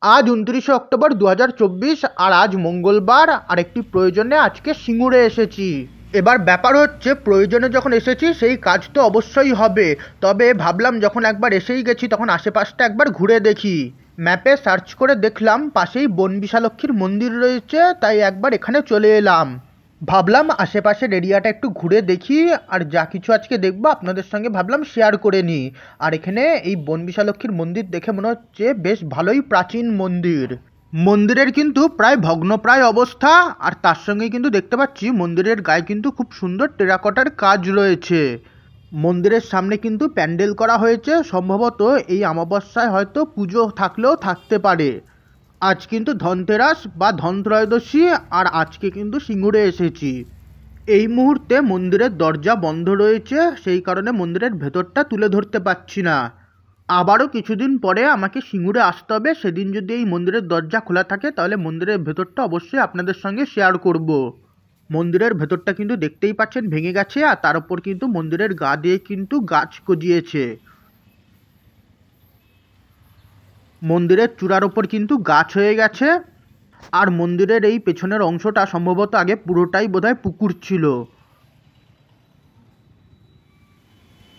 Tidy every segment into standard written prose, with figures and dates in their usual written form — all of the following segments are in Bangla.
আজ 29 অক্টোবর 2024 আর আজ মঙ্গলবার। আর একটি প্রয়োজনে আজকে সিঙ্গুরে এসেছি। এবার ব্যাপার হচ্ছে, প্রয়োজনে যখন এসেছি সেই কাজ তো অবশ্যই হবে, তবে ভাবলাম যখন একবার এসেই গেছি তখন আশেপাশটা একবার ঘুরে দেখি। ম্যাপে সার্চ করে দেখলাম পাশেই বন বিশালক্ষীর মন্দির রয়েছে, তাই একবার এখানে চলে এলাম। ভাবলাম আশেপাশের এরিয়াটা একটু ঘুরে দেখি, আর যা কিছু আজকে দেখবো আপনাদের সঙ্গে ভাবলাম শেয়ার করে নিই। আর এখানে এই বন বিশালক্ষীর মন্দির দেখে মনে হচ্ছে বেশ ভালোই প্রাচীন মন্দির। মন্দিরের কিন্তু প্রায় ভগ্নপ্রায় অবস্থা, আর তার সঙ্গে কিন্তু দেখতে পাচ্ছি মন্দিরের গায়ে কিন্তু খুব সুন্দর টেরাকোটার কাজ রয়েছে। মন্দিরের সামনে কিন্তু প্যান্ডেল করা হয়েছে, সম্ভবত এই অমাবস্যায় হয়তো পুজো থাকলেও থাকতে পারে। আজ কিন্তু ধনতেরাস বা ধনত্রয়োদশী, আর আজকে কিন্তু সিঙ্গুরে এসেছি। এই মুহূর্তে মন্দিরের দরজা বন্ধ রয়েছে, সেই কারণে মন্দিরের ভেতরটা তুলে ধরতে পারছি না। আবারও কিছুদিন পরে আমাকে সিঙ্গুরে আসতে হবে, সেদিন যদি এই মন্দিরের দরজা খোলা থাকে তাহলে মন্দিরের ভেতরটা অবশ্যই আপনাদের সঙ্গে শেয়ার করব। মন্দিরের ভেতরটা কিন্তু দেখতেই পাচ্ছেন ভেঙে গেছে, আর তার উপর কিন্তু মন্দিরের গা দিয়ে কিন্তু গাছ গজিয়েছে। মন্দিরের চূড়ার ওপর কিন্তু গাছ হয়ে গেছে। আর মন্দিরের এই পেছনের অংশটা সম্ভবত আগে পুরোটাই বোধহয় পুকুর ছিল।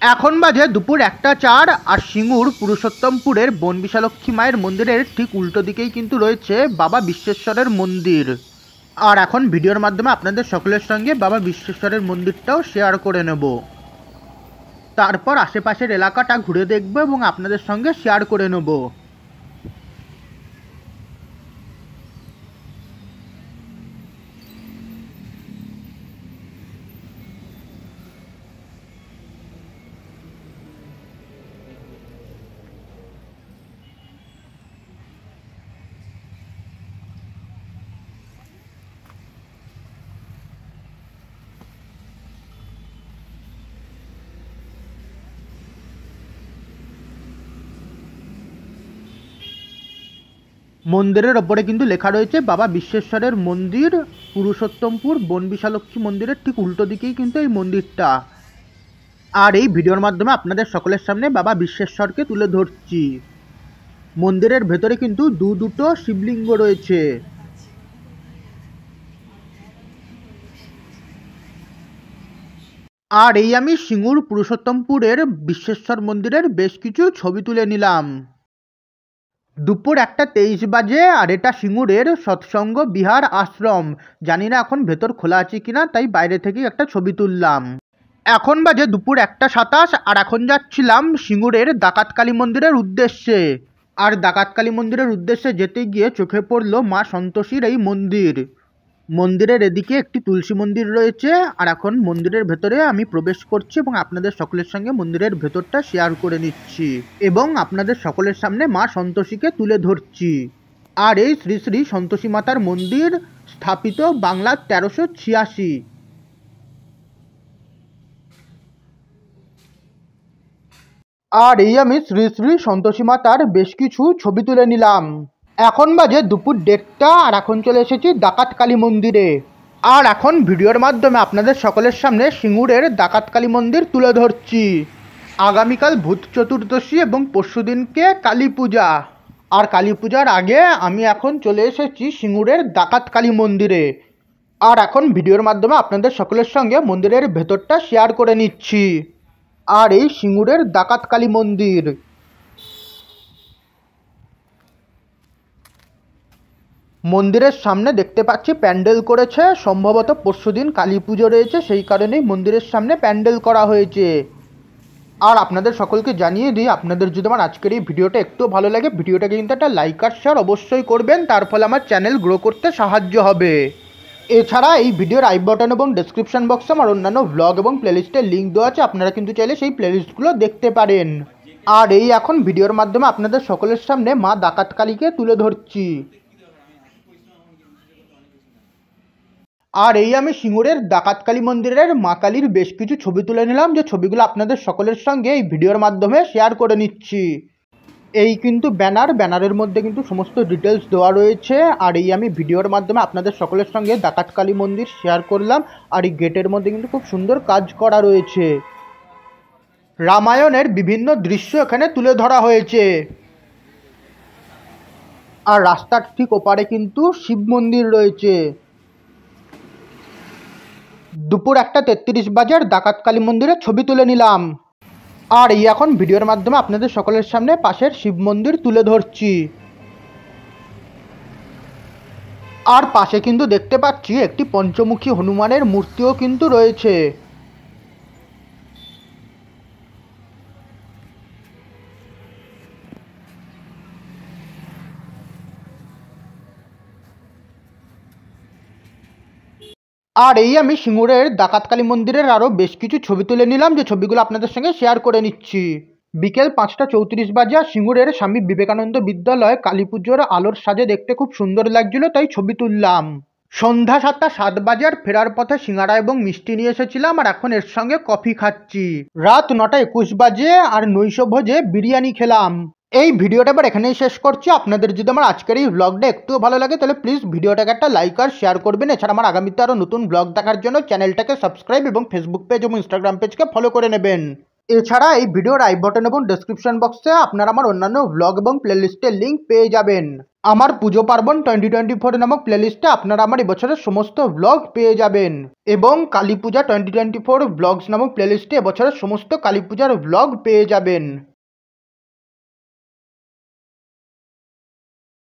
এখন বাজে দুপুর 1:04, আর সিঙ্গুর পুরুষোত্তমপুরের বন বিশালক্ষী মায়ের মন্দিরের ঠিক উল্টো দিকেই কিন্তু রয়েছে বাবা বিশ্বেশ্বরের মন্দির। আর এখন ভিডিওর মাধ্যমে আপনাদের সকলের সঙ্গে বাবা বিশ্বেশ্বরের মন্দিরটাও শেয়ার করে নেব। তারপর আশেপাশের এলাকাটা ঘুরে দেখব এবং আপনাদের সঙ্গে শেয়ার করে নেব। মন্দিরের ওপরে কিন্তু লেখা রয়েছে বাবা বিশ্বেশ্বরের মন্দির, পুরুষোত্তমপুর বন বিশালক্ষী মন্দিরের ঠিক উল্টো দিকেই কিন্তু এই মন্দিরটা। আর এই ভিডিওর মাধ্যমে আপনাদের সকলের সামনে বাবা বিশ্বেশ্বরকে তুলে ধরছি। মন্দিরের ভেতরে কিন্তু দুটো শিবলিঙ্গ রয়েছে। আর এই আমি সিঙ্গুর পুরুষোত্তমপুরের বিশ্বেশ্বর মন্দিরের বেশ কিছু ছবি তুলে নিলাম। দুপুর 1:23 বাজে, আর এটা সিঙ্গুরের সৎসঙ্গ বিহার আশ্রম। জানি না এখন ভেতর খোলা আছে কিনা, তাই বাইরে থেকেই একটা ছবি তুললাম। এখন বাজে দুপুর 1:27, আর এখন যাচ্ছিলাম সিঙ্গুরের ডাকাতকালী মন্দিরের উদ্দেশ্যে। আর ডাকাতকালী মন্দিরের উদ্দেশ্যে যেতে গিয়ে চোখে পড়লো মা সন্তোষীর এই মন্দির। মন্দিরের এদিকে একটি তুলসী মন্দির রয়েছে, আর এখন মন্দিরের ভেতরে আমি প্রবেশ করছি এবং আপনাদের সকলের সঙ্গে মন্দিরের ভেতরটা শেয়ার করে নিচ্ছি এবং আপনাদের সকলের সামনে মা সন্তোষীকে তুলে ধরছি। আর এই শ্রী শ্রী সন্তোষী মাতার মন্দির স্থাপিত বাংলা 1386। আর এই আমি শ্রী শ্রী সন্তোষী মাতার বেশ কিছু ছবি তুলে নিলাম। এখন বাজে দুপুর 1:30, আর এখন চলে এসেছি ডাকাতকালী মন্দিরে। আর এখন ভিডিওর মাধ্যমে আপনাদের সকলের সামনে সিঙ্গুরের ডাকাতকালী মন্দির তুলে ধরছি। আগামীকাল ভূত চতুর্দশী এবং পরশুদিনকে কালী পূজা। আর কালী পূজার আগে আমি এখন চলে এসেছি সিঙ্গুরের ডাকাতকালী মন্দিরে। আর এখন ভিডিওর মাধ্যমে আপনাদের সকলের সঙ্গে মন্দিরের ভেতরটা শেয়ার করে নিচ্ছি। আর এই সিঙ্গুরের ডাকাতকালী মন্দির। মন্দিরের সামনে দেখতে পাচ্ছি প্যান্ডেল করেছে, সম্ভবত পরশুদিন কালী পুজো রয়েছে, সেই কারণেই মন্দিরের সামনে প্যান্ডেল করা হয়েছে। আর আপনাদের সকলকে জানিয়ে দিই, আপনাদের যদি আমার আজকের এই ভিডিওটা একটু ভালো লাগে, ভিডিওটাকে কিন্তু একটা লাইক আর শেয়ার অবশ্যই করবেন, তার ফলে আমার চ্যানেল গ্রো করতে সাহায্য হবে। এছাড়া এই ভিডিওর আই বাটন এবং ডেসক্রিপশন বক্সে আমার অন্যান্য ভ্লগ এবং প্লেলিস্টের লিঙ্ক দেওয়া আছে, আপনারা কিন্তু চাইলে সেই প্লেলিস্টগুলো দেখতে পারেন। আর এই এখন ভিডিওর মাধ্যমে আপনাদের সকলের সামনে মা ডাকাতকালীকে তুলে ধরছি। আর এই আমি সিঙ্গুরের ডাকাতকালী মন্দিরের মা কালীর বেশ কিছু ছবি তুলে নিলাম, যে ছবিগুলো আপনাদের সকলের সঙ্গে এই ভিডিওর মাধ্যমে শেয়ার করে নিচ্ছি। এই কিন্তু ব্যানারের মধ্যে কিন্তু সমস্ত ডিটেলস দেওয়া রয়েছে। আর এই আমি ভিডিওর মাধ্যমে আপনাদের সকলের সঙ্গে ডাকাতকালী মন্দির শেয়ার করলাম। আর এই গেটের মধ্যে কিন্তু খুব সুন্দর কাজ করা রয়েছে, রামায়ণের বিভিন্ন দৃশ্য এখানে তুলে ধরা হয়েছে। আর রাস্তার ঠিক ওপারে কিন্তু শিব মন্দির রয়েছে। দুপুর 1:33 বাজে ডাকাত কালী মন্দিরের ছবি তুলে নিলাম। আর এই এখন ভিডিওর মাধ্যমে আপনাদের সকলের সামনে পাশের শিব মন্দির তুলে ধরছি। আর পাশে কিন্তু দেখতে পাচ্ছি একটি পঞ্চমুখী হনুমানের মূর্তিও কিন্তু রয়েছে। আর এই আমি সিঙ্গুরের ডাকাতকালী মন্দিরের আরও বেশ কিছু ছবি তুলে নিলাম, যে ছবিগুলো আপনাদের সঙ্গে শেয়ার করে নিচ্ছি। বিকেল 5:34 বাজে সিঙ্গুরের স্বামী বিবেকানন্দ বিদ্যালয় কালী পুজোর আলোর সাজে দেখতে খুব সুন্দর লাগছিল, তাই ছবি তুললাম। সন্ধ্যা 7:07 বাজে আর ফেরার পথে সিঙ্গাড়া এবং মিষ্টি নিয়ে এসেছিলাম, আর এখন এর সঙ্গে কফি খাচ্ছি। রাত 9:21 বাজে আর নৈশভোজে বিরিয়ানি খেলাম। এই ভিডিওটা এবার এখানেই শেষ করছি। আপনাদের যদি আমার আজকের এই ব্লগটা একটুও ভালো লাগে তাহলে প্লিজ ভিডিওটাকে একটা লাইক আর শেয়ার করবেন। এছাড়া আমার আগামীতে আরও নতুন ব্লগ দেখার জন্য চ্যানেলটাকে সাবস্ক্রাইব এবং ফেসবুক পেজ এবং ইনস্টাগ্রাম পেজকে ফলো করে নেবেন। এছাড়া এই ভিডিওর আই বাটন এবং ডেসক্রিপশন বক্সে আপনারা আমার অন্যান্য ব্লগ এবং প্লেলিস্টের লিঙ্ক পেয়ে যাবেন। আমার পুজো পার্বণ 2024 নামক প্লেলিস্টে আপনারা আমার এবছরের সমস্ত ব্লগ পেয়ে যাবেন, এবং কালী পূজা 2024 ব্লগস নামক প্লেলিস্টে এবছরের সমস্ত কালী পূজার ব্লগ পেয়ে যাবেন।